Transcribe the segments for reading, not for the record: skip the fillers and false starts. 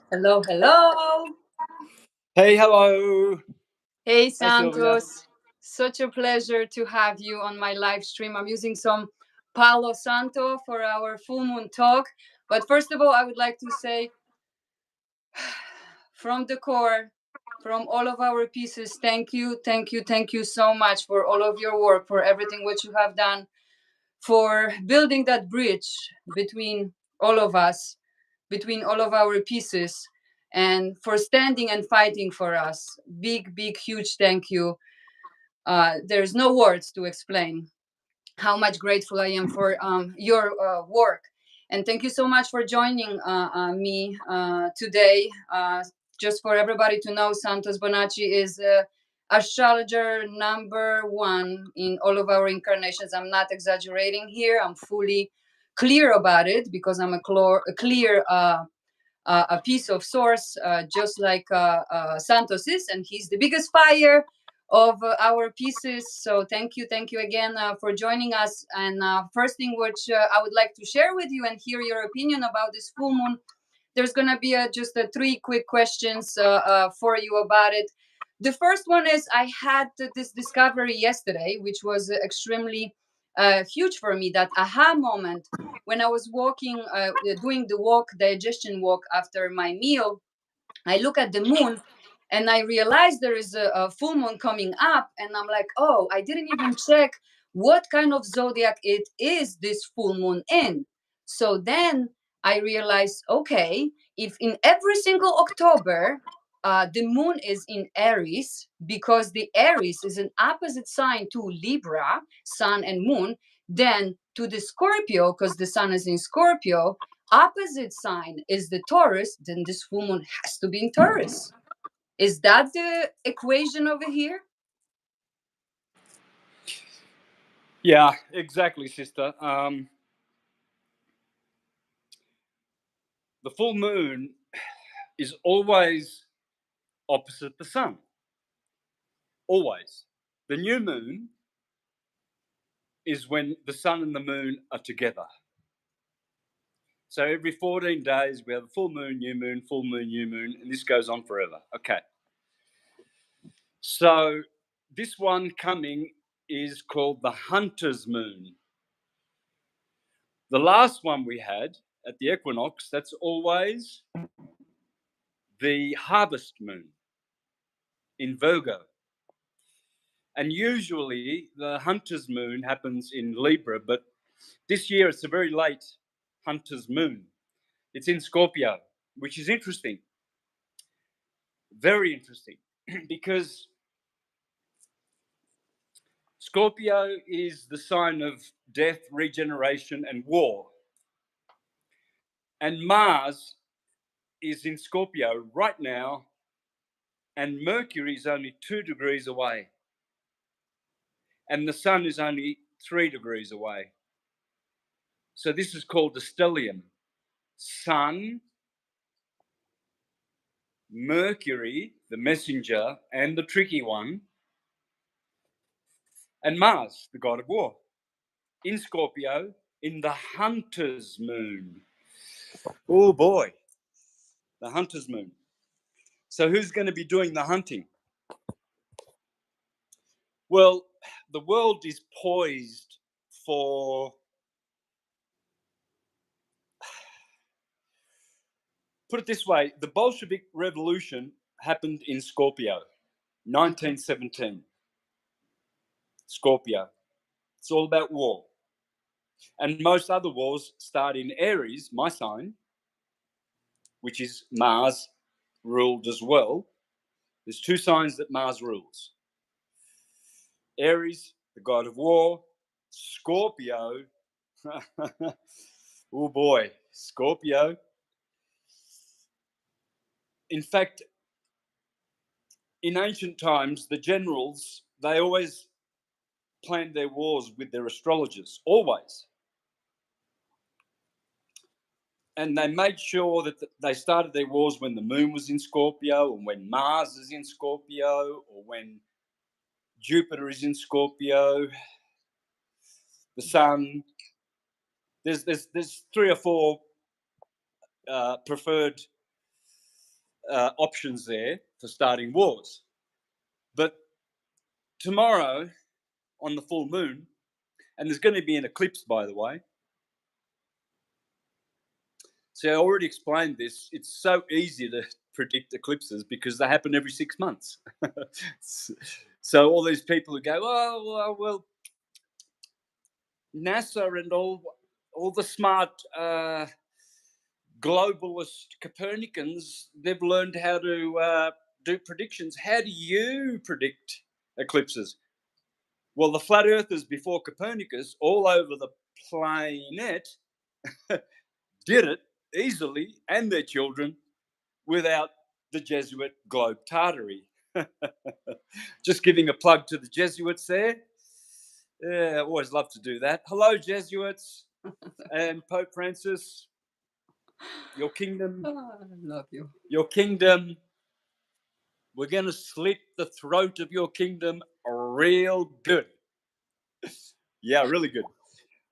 Hello, hello. Hey, hello. Hey, Hey, Sylvia. Santos. Such a pleasure to have you on my live stream. I'm using some Palo Santo for our full moon talk. But first of all, I would like to say from the core, from all of our pieces, thank you, thank you, thank you so much for all of your work, for everything what you have done, for building that bridge between all of us, between all of our pieces, and for standing and fighting for us. Big, big, huge thank you. There's no words to explain how much grateful I am for your work. And thank you so much for joining me today. Just for everybody to know, Santos Bonacci is astrologer number one in all of our incarnations. I'm not exaggerating here. I'm fully clear about it because I'm a clear a piece of source, just like Santos is, and he's the biggest fire of our pieces. So thank you again for joining us. And first thing which I would like to share with you and hear your opinion about this full moon. There's gonna be just three quick questions for you about it. The first one is I had this discovery yesterday, which was extremely huge for me. That aha moment when I was walking, doing the walk, digestion walk after my meal. I look at the moon and I realize there is a full moon coming up, and I'm like, oh, I didn't even check what kind of zodiac it is this full moon in. So then I realized, okay, if in every single October the moon is in Aries, because the Aries is an opposite sign to Libra, Sun and Moon, then to the Scorpio, because the Sun is in Scorpio, opposite sign is the Taurus, then this full moon has to be in Taurus. Is that the equation over here? Yeah, exactly, sister. The full moon is always opposite the sun. Always. The new moon is when the sun and the moon are together. So every 14 days, we have a full moon, new moon, and this goes on forever. Okay. So this one coming is called the hunter's moon. The last one we had at the equinox, that's always the harvest moon in Virgo. And usually the hunter's moon happens in Libra, but this year it's a very late hunter's moon. It's in Scorpio, which is interesting. Very interesting, because Scorpio is the sign of death, regeneration, and war. And Mars is in Scorpio right now, and Mercury is only 2 degrees away. And the sun is only 3 degrees away. So this is called the stellium. Sun, Mercury, the messenger and the tricky one, and Mars, the god of war, in Scorpio, in the hunter's moon. Oh boy, the hunter's moon. So who's going to be doing the hunting? Well, the world is poised for, put it this way, the Bolshevik Revolution happened in Scorpio, 1917. Scorpio. It's all about war. And most other wars start in Aries, my sign, which is Mars ruled as well. There's two signs that Mars rules. Aries, the god of war. Scorpio. Oh boy, Scorpio. In fact, in ancient times, the generals, they always planned their wars with their astrologers, always. And they made sure that they started their wars when the moon was in Scorpio, or when Mars is in Scorpio, or when Jupiter is in Scorpio, the sun. There's 3 or 4 preferred options there for starting wars. But tomorrow, on the full moon, and there's going to be an eclipse, by the way. So I already explained this. It's so easy to predict eclipses because they happen every 6 months. So all these people who go, oh, well, NASA and all the smart globalist Copernicans, they've learned how to do predictions. How do you predict eclipses? Well, the flat earthers before Copernicus, all over the planet, did it easily, and their children, without the Jesuit globe tartary. Just giving a plug to the Jesuits there. Yeah, I always love to do that. Hello, Jesuits and Pope Francis. Your kingdom. Oh, I love you. Your kingdom. We're going to slit the throat of your kingdom real good. Yeah, really good.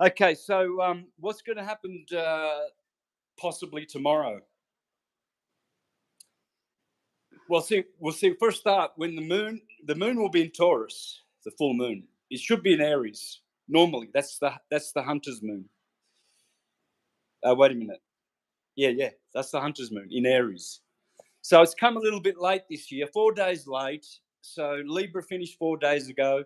Okay, so what's going to happen possibly tomorrow? We'll see. First start when the moon will be in Taurus, the full moon. It should be in Aries. Normally, that's the hunter's moon. Wait a minute. Yeah, that's the hunter's moon in Aries. So it's come a little bit late this year, 4 days late. So Libra finished 4 days ago,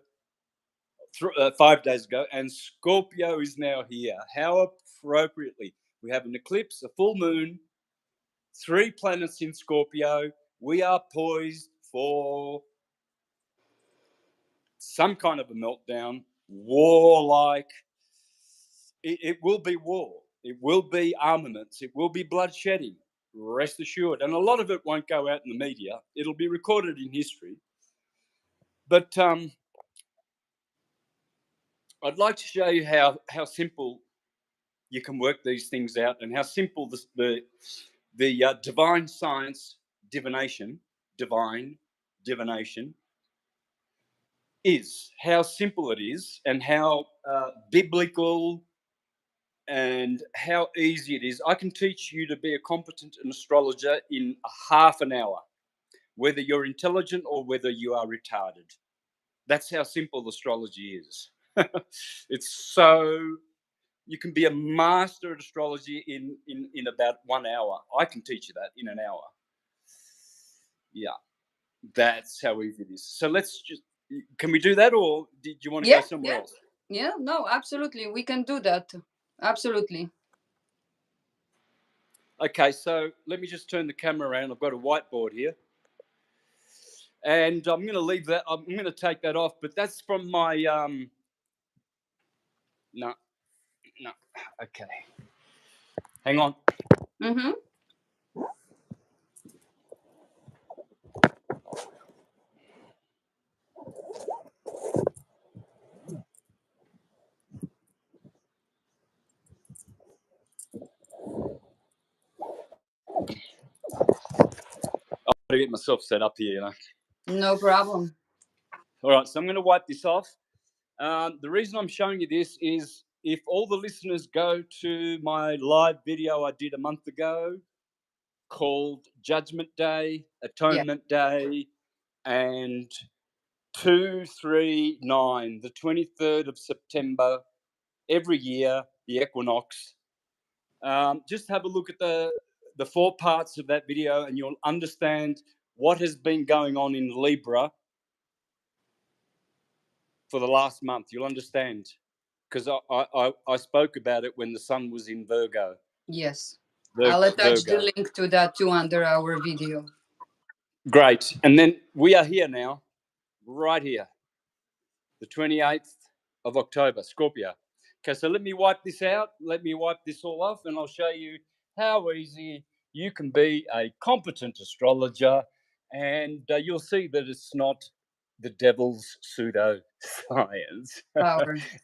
5 days ago, and Scorpio is now here. How appropriately. We have an eclipse, a full moon, 3 planets in Scorpio. We are poised for some kind of a meltdown, war-like. It will be war. It will be armaments. It will be bloodshedding. Rest assured. And a lot of it won't go out in the media. It'll be recorded in history. But I'd like to show you how simple you can work these things out, and how simple the divine science, divine divination is. How simple it is, and how biblical, and how easy it is. I can teach you to be a competent astrologer in half an hour, whether you're intelligent or whether you are retarded. That's how simple astrology is. It's so, you can be a master at astrology in about 1 hour. I can teach you that in an hour. Yeah, that's how easy it is. So let's just, can we do that, or did you want to go somewhere else? Yeah, no, absolutely. We can do that. Absolutely. Okay, so let me just turn the camera around. I've got a whiteboard here. And I'm going to leave that. I'm going to take that off. But that's from my... No. Okay. Hang on. Mm-hmm. I've got to get myself set up here, you know. No problem. All right, so I'm going to wipe this off. The reason I'm showing you this is if all the listeners go to my live video I did a month ago called Judgment Day, Atonement Day, and 239, the 23rd of September, every year, the equinox. Just have a look at the 4 parts of that video, and you'll understand what has been going on in Libra for the last month. You'll understand, because I spoke about it when the sun was in Virgo. Yes. I'll attach Virgo. the link to that too under our video. Great. And then we are here now, right here, the 28th of October, Scorpio. Okay, so let me wipe this out. Let me wipe this all off, and I'll show you how easy you can be a competent astrologer, and you'll see that it's not the devil's pseudo science.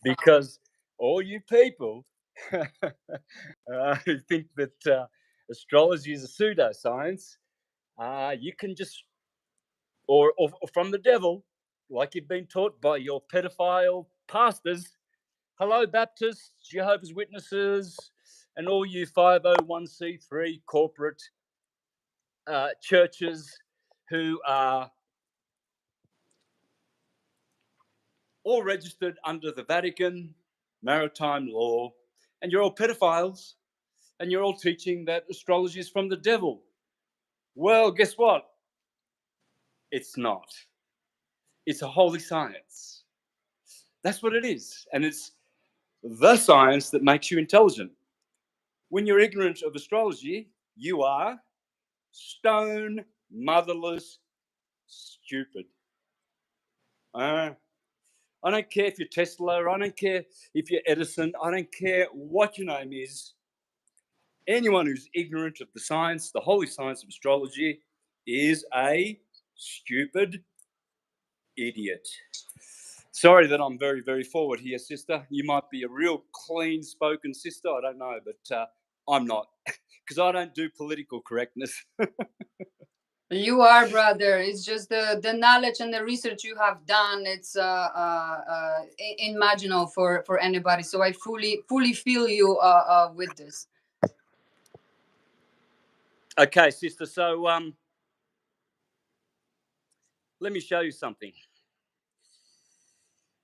Because all you people who think that astrology is a pseudoscience, you can just, or from the devil, like you've been taught by your pedophile pastors. Hello, Baptists, Jehovah's Witnesses, and all you 501c3 corporate churches who are all registered under the Vatican maritime law, and you're all pedophiles, and you're all teaching that astrology is from the devil. Well, guess what? It's not. It's a holy science. That's what it is. And it's the science that makes you intelligent. When you're ignorant of astrology, you are stone, motherless, stupid. I don't care if you're Tesla, I don't care if you're Edison, I don't care what your name is. Anyone who's ignorant of the science, the holy science of astrology, is a stupid idiot. Sorry that I'm very, very forward here, sister. You might be a real clean-spoken sister, I don't know, but I'm not, because I don't do political correctness. You are, brother. It's just the knowledge and the research you have done. It's imaginable for anybody. So I fully feel you with this. Okay, sister. So let me show you something.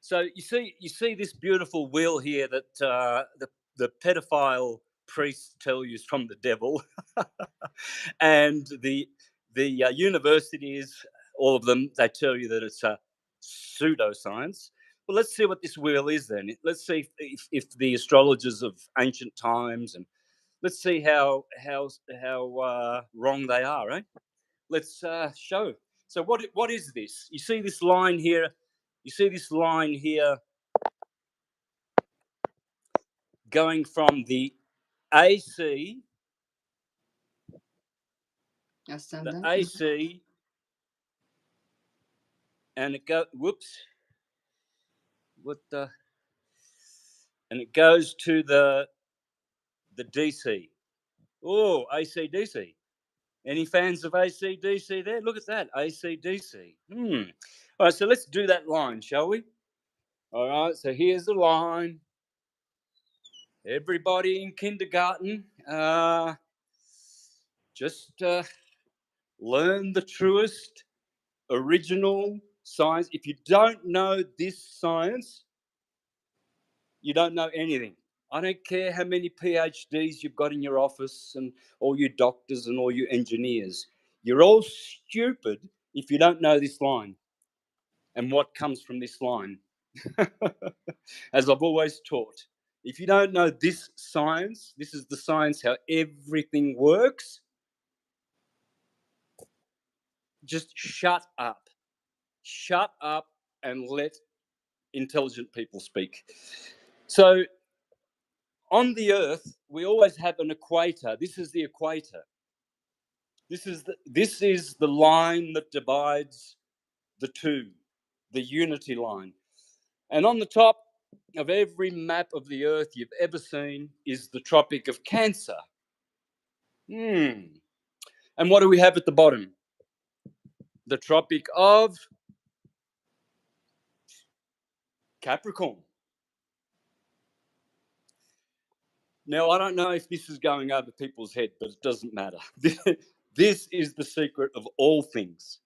So you see this beautiful wheel here that the pedophile priests tell you is from the devil, and the universities, all of them, they tell you that it's a pseudoscience. Well, let's see what this wheel is then. Let's see if the astrologers of ancient times, and let's see how wrong they are. Eh? Let's show. So what is this? You see this line here? You see this line here going from the AC, the Ascendant. AC, and it go. Whoops. What the? And it goes to the DC. Oh, AC/DC. Any fans of AC/DC there? Look at that, AC/DC. All right, so let's do that line, shall we? All right, so here's the line. Everybody in kindergarten, just learn the truest, original science. If you don't know this science, you don't know anything. I don't care how many PhDs you've got in your office and all your doctors and all your engineers. You're all stupid if you don't know this line and what comes from this line. As I've always taught, if you don't know this science, this is the science how everything works, just shut up. Shut up and let intelligent people speak. So on the Earth, we always have an equator. This is the equator. This is the line that divides the two, the unity line. And on the top of every map of the Earth you've ever seen is the Tropic of Cancer. And what do we have at the bottom? The Tropic of Capricorn. Now, I don't know if this is going over people's head, but it doesn't matter. This is the secret of all things.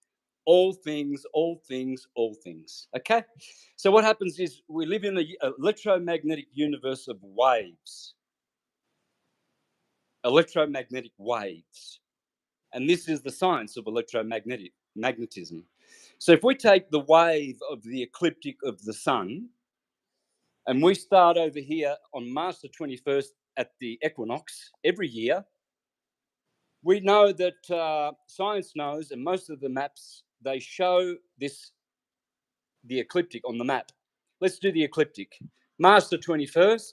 All things, all things, all things. Okay? So what happens is we live in an electromagnetic universe of waves. Electromagnetic waves. And this is the science of magnetism. So if we take the wave of the ecliptic of the sun, and we start over here on March the 21st at the equinox every year, we know that science knows, and most of the maps, they show the ecliptic on the map. Let's do the ecliptic. March the 21st,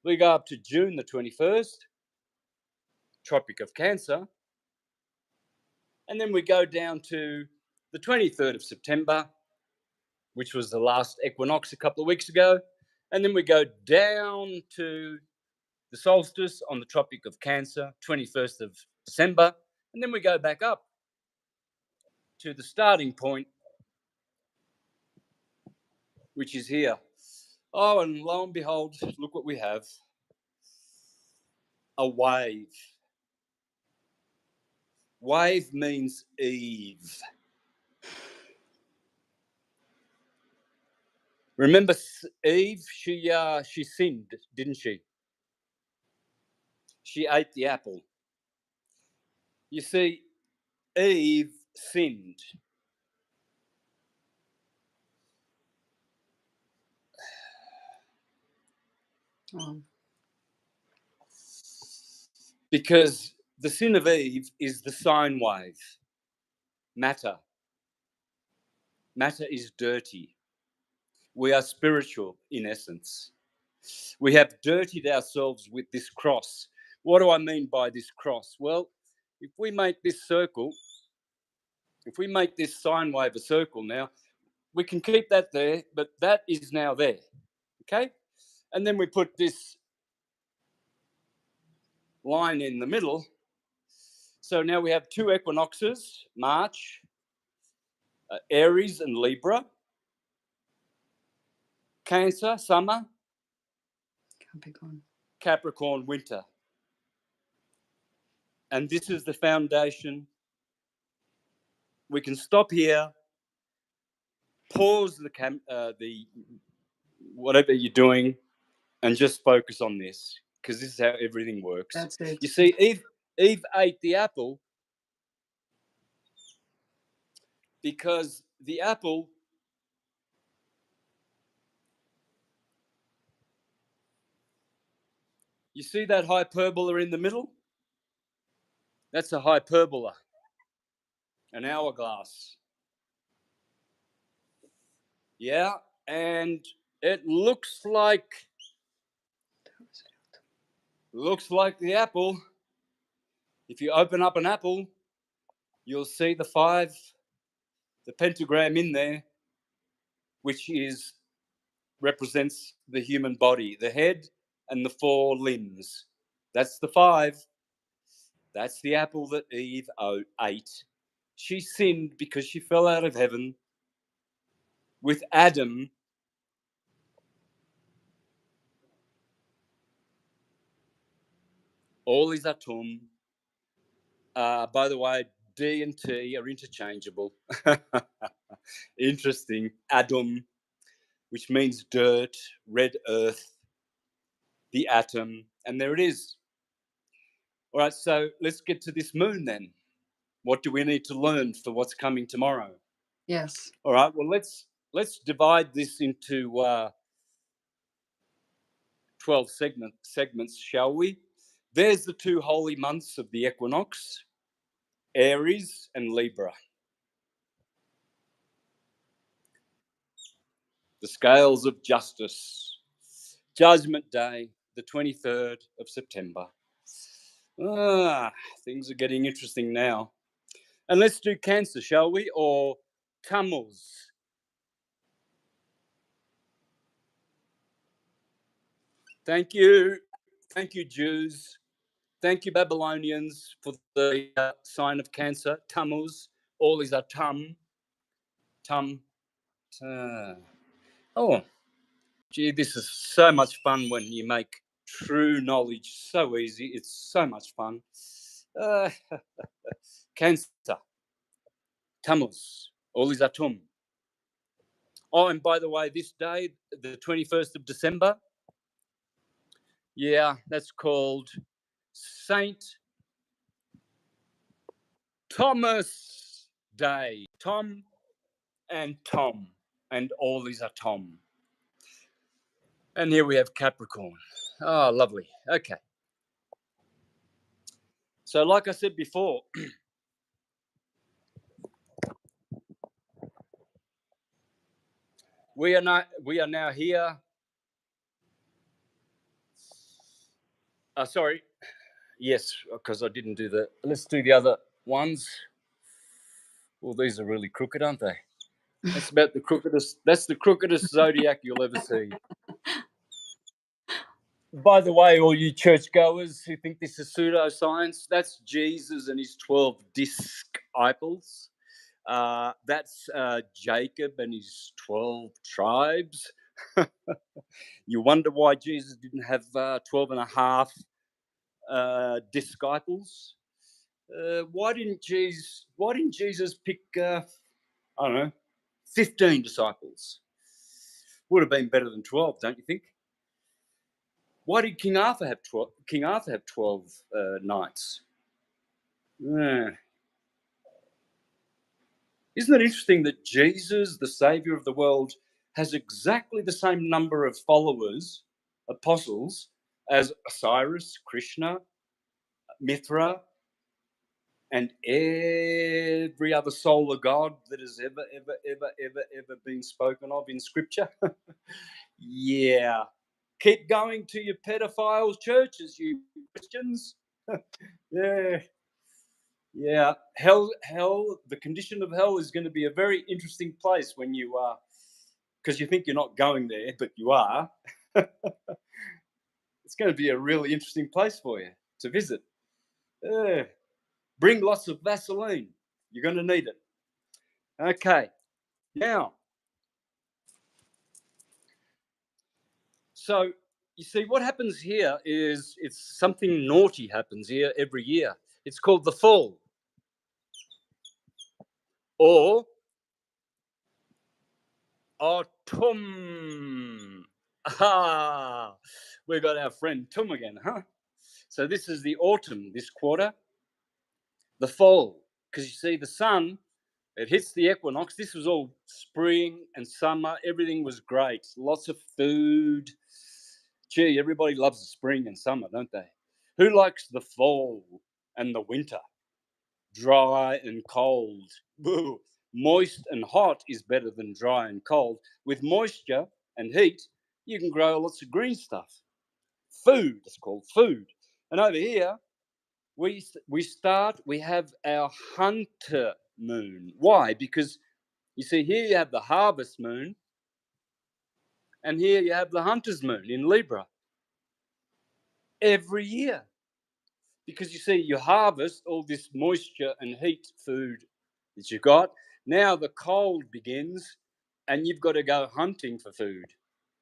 we go up to June the 21st, Tropic of Cancer, and then we go down to the 23rd of September, which was the last equinox a couple of weeks ago, and then we go down to the solstice on the Tropic of Cancer, 21st of December, and then we go back up to the starting point, which is here. Oh, and lo and behold, look what we have. A wave. Wave means Eve. Remember Eve? She sinned, didn't she? She ate the apple. You see, Eve sinned. Because the sin of Eve is the sine wave. Matter. Matter is dirty. We are spiritual in essence. We have dirtied ourselves with this cross. What do I mean by this cross? Well, if we make this circle, if we make this sine wave a circle now, we can keep that there, but that is now there. Okay? And then we put this line in the middle. So now we have two equinoxes, March, Aries and Libra, Cancer, summer, Capricorn, winter. And this is the foundation. We can stop here, pause the whatever you're doing, and just focus on this, because this is how everything works. That's it. You see, Eve ate the apple because the apple, you see that hyperbola in the middle? That's a hyperbola, an hourglass. Yeah, and it looks like the apple. If you open up an apple, you'll see the 5, the pentagram in there, which represents the human body, the head and the 4 limbs. That's the 5. That's the apple that Eve ate. She sinned because she fell out of heaven with Adam. All is atum. By the way, D and T are interchangeable. Interesting. Adam, which means dirt, red earth, the atom, and there it is. All right, so let's get to this moon then. What do we need to learn for what's coming tomorrow? Yes. All right, well, let's divide this into 12 segments, shall we? There's the 2 holy months of the equinox, Aries and Libra. The scales of justice. Judgment Day, the 23rd of September. Things are getting interesting now. And let's do Cancer, shall we? Or Tammuz. Thank you. Thank you, Jews. Thank you, Babylonians, for the sign of Cancer. Tammuz. All is a tum. Oh, gee, this is so much fun when you make true knowledge so easy. It's so much fun. Cancer. Tammuz. All is atum. Oh, and by the way, this day, the 21st of December, yeah, that's called Saint Thomas Day. Tom and Tom, and all is a Tom. And here we have Capricorn. Oh, lovely. Okay. So, like I said before, we are now here. Sorry. Yes, because I didn't do the. Let's do the other ones. Well, these are really crooked, aren't they? That's about the crookedest. That's the crookedest zodiac you'll ever see. By the way, all you churchgoers who think this is pseudoscience, that's Jesus and his 12 disciples. That's Jacob and his 12 tribes. You wonder why Jesus didn't have 12 and a half disciples. Why didn't Jesus pick, I don't know, 15 disciples? Would have been better than 12, don't you think? Why did King Arthur have 12? King Arthur have 12 knights? Isn't it interesting that Jesus, the Savior of the world, has exactly the same number of followers, apostles, as Osiris, Krishna, Mithra, and every other solar god that has ever been spoken of in Scripture? Yeah. Keep going to your pedophile churches, you Christians. Yeah. Yeah, hell, the condition of hell is going to be a very interesting place when you are, because you think you're not going there, but you are. It's going to be a really interesting place for you to visit. Bring lots of Vaseline. You're going to need it. Okay, now, so you see what happens here is it's something naughty happens here every year. It's called the fall, or autumn. Ah, we got our friend Tum again, huh? So this is the autumn, this quarter, the fall, because you see the sun, it hits the equinox. This was all spring and summer. Everything was great. Lots of food. Gee, everybody loves the spring and summer, don't they? Who likes the fall and the winter? Dry and cold. Boo. Moist and hot is better than dry and cold. With moisture and heat, you can grow lots of green stuff. Food, it's called food. And over here, we have our hunter moon. Why? Because you see, here you have the harvest moon, and here you have the hunter's moon in Libra every year. Because you see, you harvest all this moisture and heat food that you've got. Now the cold begins, and you've got to go hunting for food,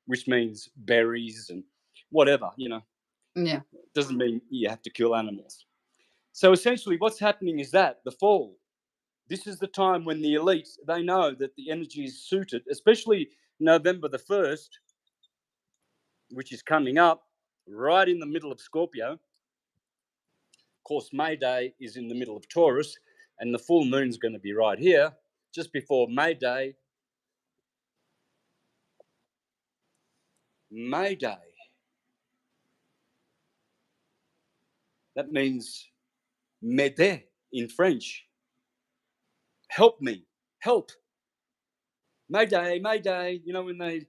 which means berries and whatever, Yeah. Doesn't mean you have to kill animals. So essentially what's happening is that the fall, this is the time when the elite, they know that the energy is suited, especially November the 1st, which is coming up right in the middle of Scorpio. Of course, May Day is in the middle of Taurus, and the full moon's going to be right here, just before May Day. May Day. That means m'aider in French. Help me, help. May Day, May Day. You know, when they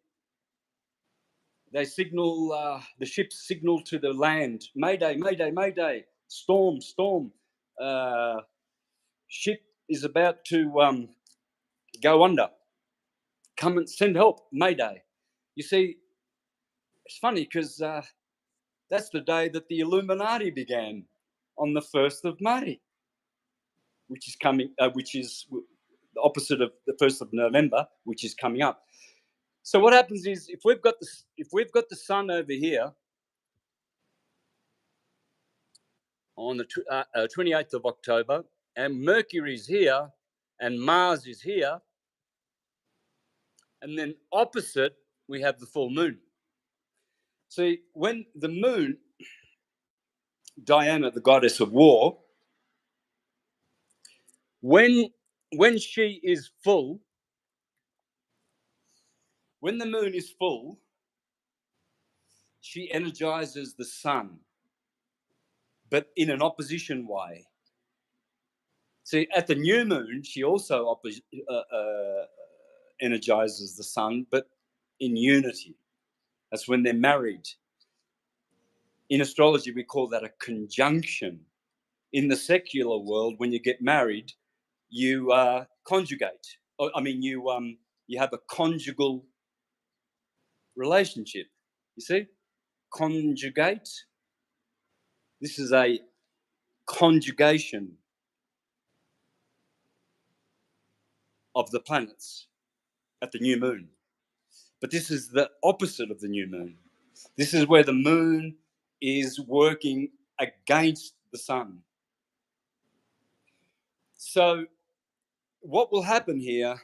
signal, the ships signal to the land, Mayday, Mayday, Mayday, storm, storm. Ship is about to go under. Come and send help, Mayday. You see, it's funny because that's the day that the Illuminati began, on the 1st of May, which is the opposite of the 1st of November, which is coming up. So what happens is, if we've got the sun over here on the 28th of October, and Mercury is here, and Mars is here, and then opposite we have the full moon. See, when the moon, Diana, the goddess of war, when she is full, when the moon is full, she energizes the sun, but in an opposition way. See, at the new moon, she also energizes the sun, but in unity. That's when they're married. In astrology, we call that a conjunction. In the secular world, when you get married, you conjugate. You have a conjugal relationship. You see? Conjugate. This is a conjugation of the planets at the new moon. But this is the opposite of the new moon. This is where the moon is working against the sun. So what will happen here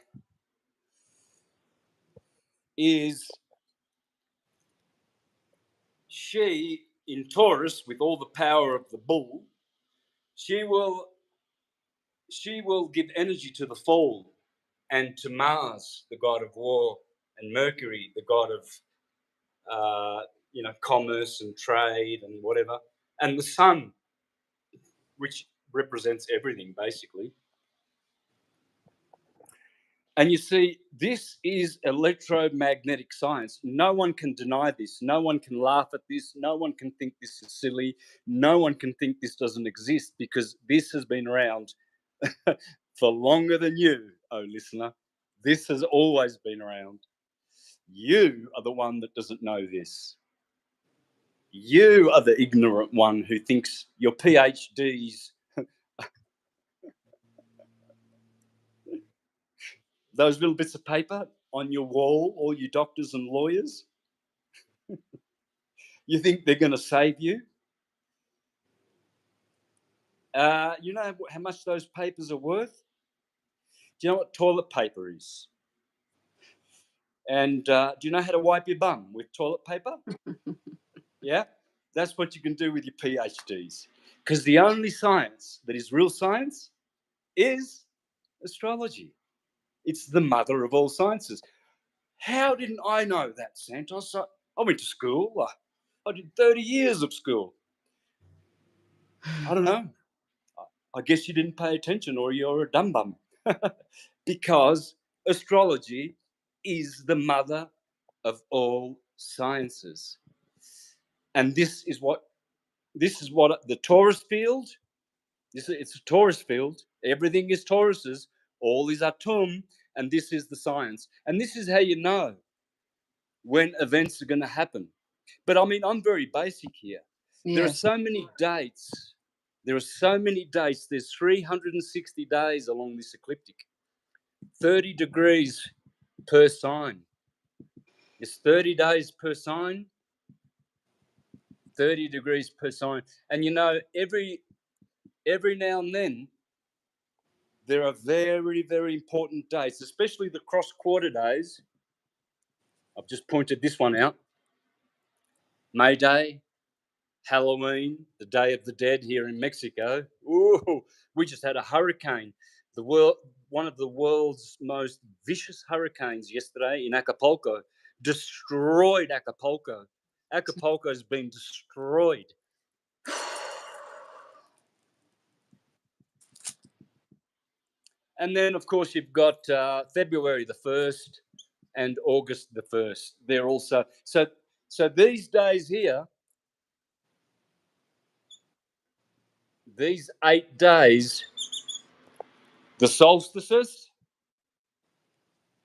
is she, in Taurus, with all the power of the bull, she will give energy to the fall, and to Mars, the god of war, and Mercury, the god of commerce and trade and whatever, and the sun, which represents everything basically. And you see, this is electromagnetic science. No one can deny this. No one can laugh at this. No one can think this is silly. No one can think this doesn't exist, because this has been around for longer than you, oh listener. This has always been around. You are the one that doesn't know this. You are the ignorant one who thinks your PhDs, those little bits of paper on your wall, all you doctors and lawyers, you think they're going to save you? You know how much those papers are worth? Do you know what toilet paper is? And do you know how to wipe your bum with toilet paper? Yeah? That's what you can do with your PhDs. Because the only science that is real science is astrology. It's the mother of all sciences. How didn't I know that, Santos? I went to school. I did 30 years of school. I don't know. I guess you didn't pay attention, or you're a dumb bum. Because astrology is the mother of all sciences. And this is what the Taurus field, it's a Taurus field. Everything is Tauruses. All is Atum, and this is the science. And this is how you know when events are going to happen. But I mean, I'm very basic here. There are Yes. so many dates. There's 360 days along this ecliptic. 30 degrees per sign. It's 30 days per sign. 30 degrees per sign. And you know, every now and then, there are very, very important dates, especially the cross quarter days. I've just pointed this one out. May Day, Halloween, the Day of the Dead here in Mexico. Ooh, we just had a hurricane. One of the world's most vicious hurricanes yesterday in Acapulco destroyed Acapulco. Acapulco has been destroyed. And then, of course, you've got February the 1st and August the 1st. They're also so these days here, these 8 days, the solstices,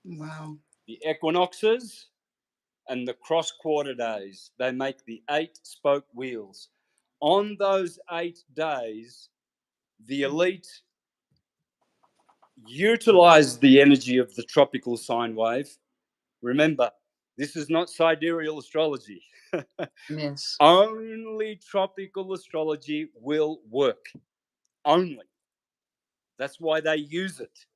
Wow. the equinoxes, and the cross quarter days, they make the 8 spoke wheels. On those 8 days, the elite utilize the energy of the tropical sine wave. Remember, this is not sidereal astrology. Yes. Only tropical astrology will work. Only. That's why they use it.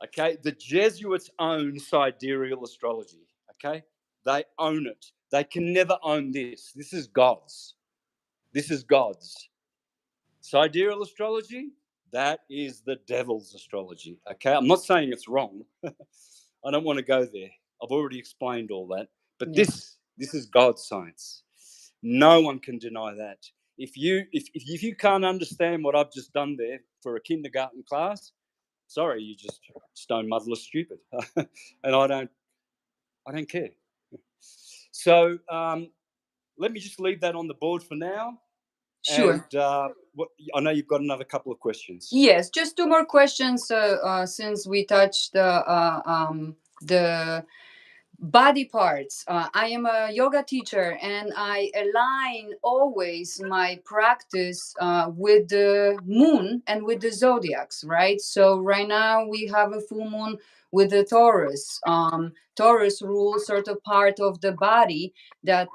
Okay, the Jesuits own sidereal astrology. Okay, they own it. They can never own this. This is God's. This is God's. Sidereal astrology, that is the devil's astrology. Okay, I'm not saying it's wrong. I don't want to go there. I've already explained all that. But Yes. this is God's science. No one can deny that. If you can't understand what I've just done there for a kindergarten class, sorry, you just stone muddler stupid, and I don't care. So let me just leave that on the board for now. And Sure. I know you've got another couple of questions. Yes, just two more questions since we touched the body parts. I am a yoga teacher and I align always my practice with the moon and with the zodiacs, right? So right now we have a full moon with the Taurus. Taurus rules sort of part of the body that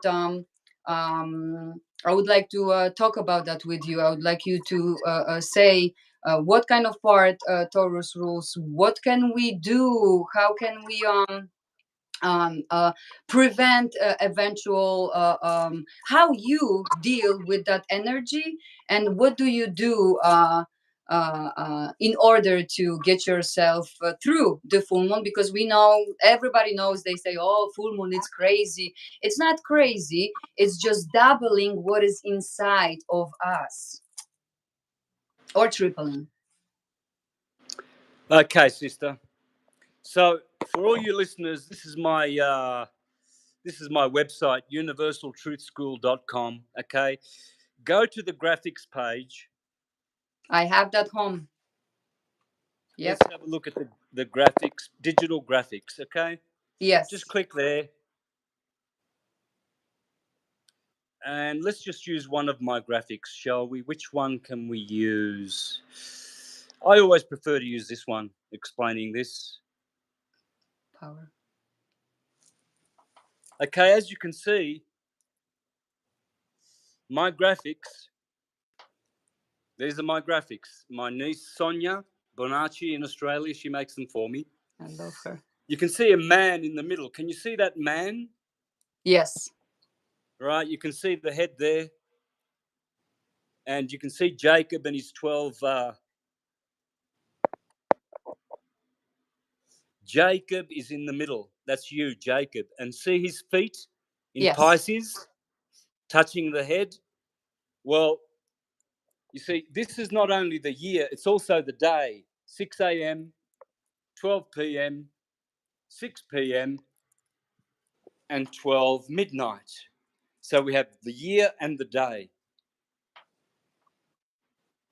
I would like to talk about that with you. I would like you to say what kind of part Taurus rules. What can we do? How can we prevent eventual how you deal with that energy, and what do you do in order to get yourself through the full moon? Because we know, everybody knows, they say, oh, full moon, it's crazy. It's not crazy, it's just doubling what is inside of us, or tripling. Okay, sister. So for all you listeners, this is my website, universaltruthschool.com. Okay, go to the graphics page. I have that home. Yep. Let's have a look at the graphics, digital graphics. Okay, Yes. just click there. And let's just use one of my graphics, shall we? Which one can we use? I always prefer to use this one, explaining this. Power. Okay, as you can see, my graphics, these are my graphics. My niece, Sonia Bonacci in Australia, she makes them for me. I love her. You can see a man in the middle. Can you see that man? Yes. Right, you can see the head there. And you can see Jacob and his 12... Jacob is in the middle. That's you, Jacob. And see his feet in Yes. Pisces, touching the head? Well, you see, this is not only the year, it's also the day. 6 a.m., 12 p.m., 6 p.m., and 12 midnight. So we have the year and the day.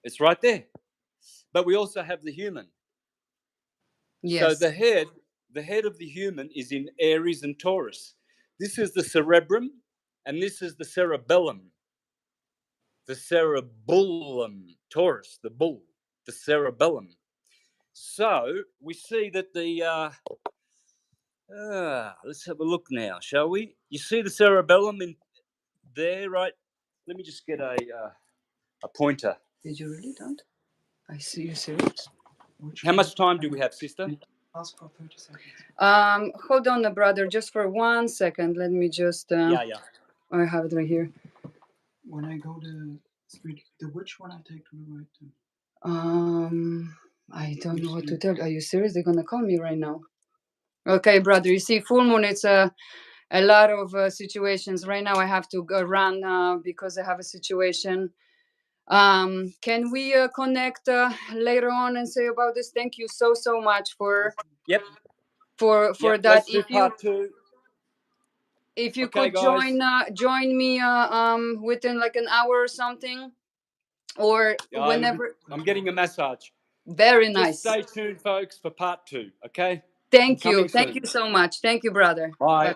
It's right there. But we also have the human. Yes. So the head of the human is in Aries and Taurus. This is the cerebrum, and this is the cerebellum. The cerebellum, Taurus, the bull, the cerebellum. So we see that let's have a look now, shall we? You see the cerebellum in there, right? Let me just get a pointer. Did you really don't? I see you serious. How much time do we have, sister? Ask for 30 seconds. Hold on, brother, just for 1 second. Let me just. Yeah. I have it right here. When I go to the which one I take to the right? I don't know what to tell you. Are you serious? They're gonna call me right now. Okay, brother. You see, full moon. It's a lot of situations right now. I have to go run because I have a situation. Can we connect later on and say about this? Thank you so much for Yep. for Yep, that. let's do part two. If you Okay, could guys. join me within like an hour or something, or whenever. I'm getting a massage. Very Just nice. stay tuned, folks, for part two. Okay. Thank you. Coming Thank soon. you so much. Thank you, brother. Bye.